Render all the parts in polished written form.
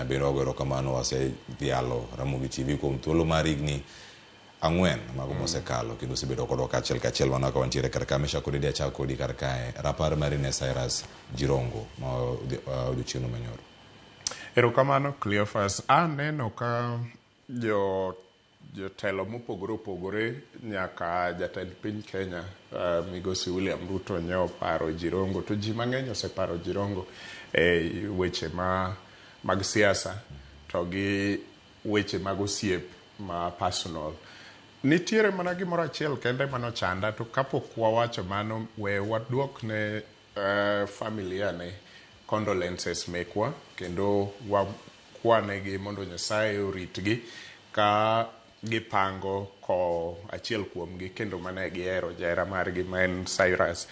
biro goro kamano wase dhialo Ramogi TV kuom thuolo mar higni ang'wen mago mosekalo kendo osebedo kodwa kachiel mana ka wantiere kar ka Meshack kodi dia chako kodi kar kae rapar mari ne Cyrus Jirongo ma odiochieng' manyoro. Erokamano Cleophas, aneno ka jotelo mopogore opogore nyaka jatend piny Kenya migosi William Ruto ne oparo Jirongo, to ji mang'eny oseparo Jirongo e weche mag siasa to gi weche mag osiep ma personal. Nitiere mana gimoro achiel kende manochanda, to kapok wawacho mano, we waduok ne familia ne condolences mekwa kendo wakwanegi mondo Nyasaye oritgi ka gipango ko achiel kuomgi kendo mane giero jahera margi ma en Cyrus.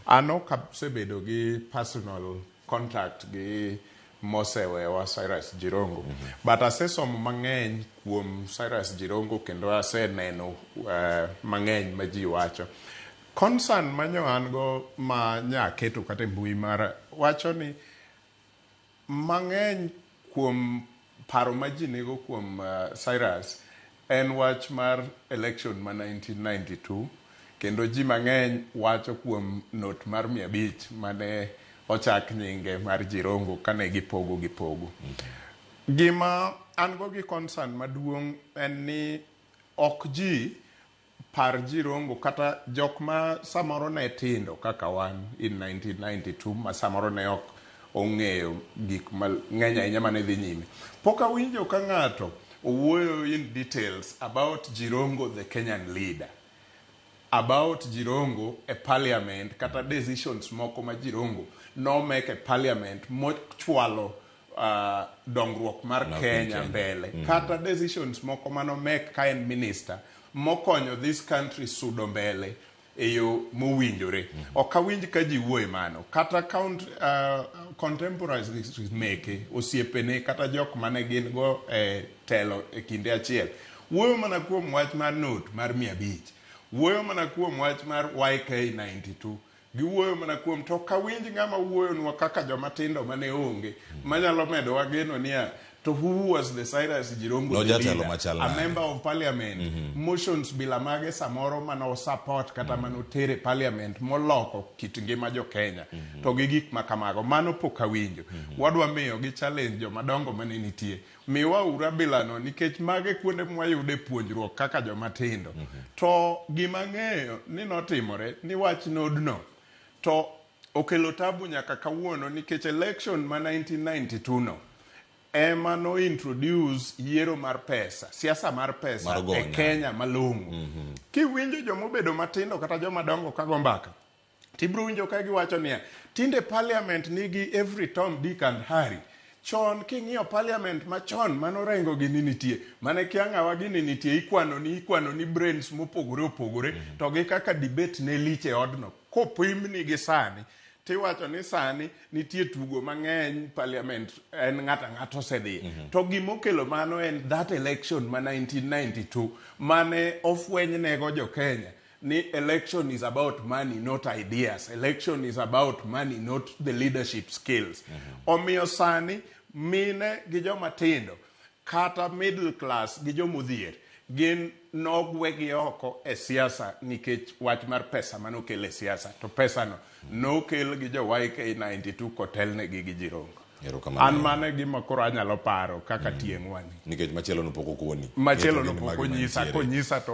Ano kasebedo gi personal contact gi mosewewa Cyrus Jirongo, but asesomo mang'eny kuom Cyrus Jirongo kendo aseneno mang'eny ma ji wacho. Concern manyo an go ma nyaketo kata mbui mara wacho ni mang'eny kuom paro ma ji nigo kuom Cyrus en wach mar election ma 1992 kendo ji mang'eny wacho kuom note mar 500 mane ochak nyinge mar Jirongo kane gipogo. Gima an go gi concern maduong' en ni ok ji par Jirongo kata jok ma samoro ne tindo kaka wan in 1992 ma samoro ne ok ong'eyo gik mang'eny ahinya mane dhi nyime. Pok awinjo ka ng'ato owuoyo in details about Jirongo the Kenyan leader, about Jirongo a parliament kata decisions moko ma Jirongo no make a parliament mochwalo dongruok mar Kenya mbele, kata decisions moko mano make ka en minister mokonyo this country sudo mbele e yo mowinjore. Ok awinj ka ji wuoye mano, kata contemporaries meke osiepene kata jok mane gin go telo e kinde achiel wuoyo mana kuom wach mar note mar 500, wuoyo mana kuom wach mar YK92, giwuoyo mana kuom, to kawinj ng'ama wuoyo nwa kaka joma tindo mane onge manyalo medo wageno niya, to who was the Cyrus Jirongo, no the leader, a member of parliament, motions bila mage samoro mano support kata mano tere parliament moloko kit ngima jo Kenya, to gi gik makamago mano pok awinjo. Wadwa miyo gi challenge joma dongo mane nitie, miwa ura bilano nikech mage kuonde mwayude puonjruok kaka joma tindo. To gima ng'eyo ni notimore ni wach nodno to okelo tabu nyaka kawuono nikech election ma 1992 no ema no introduce yiero mar pesa, siasa mar pesa e Kenya malong'o. Kiwinjo jomobedo matindo kata joma dongo kago mbaka, tibro winjo ka giwacho niya, tinde parliament nigi every Tom, Dick and Harry. Chon king'iyo parliament machon manorengo gini nitie, mane kiang'awa gini nitie, ikwano ni brains mopogore opogore, to gi kaka debate ne liche odno. Kopimni gi sani, tiwacho ni sani nitie tugo mang'eny parliament en ng'ato osedhi. To gimokelo mano en that election ma 1992 mane ofwenynego jo Kenya ni election is about money, not ideas. Election is about money, not the leadership skills. Omiyo sani mine gi joma tindo kata middle class gi jomodhier gin nogwegi oko e siasa nikech wach mar pesa manokel e siasa. To pesa no nokel gi jo YK92 kotelnegi gi Jirongo. An mane gima koro anyalo paro kaka tieng' wani. Nikech machielo no pok okoni. Machielo no pok onyisa, konyisa to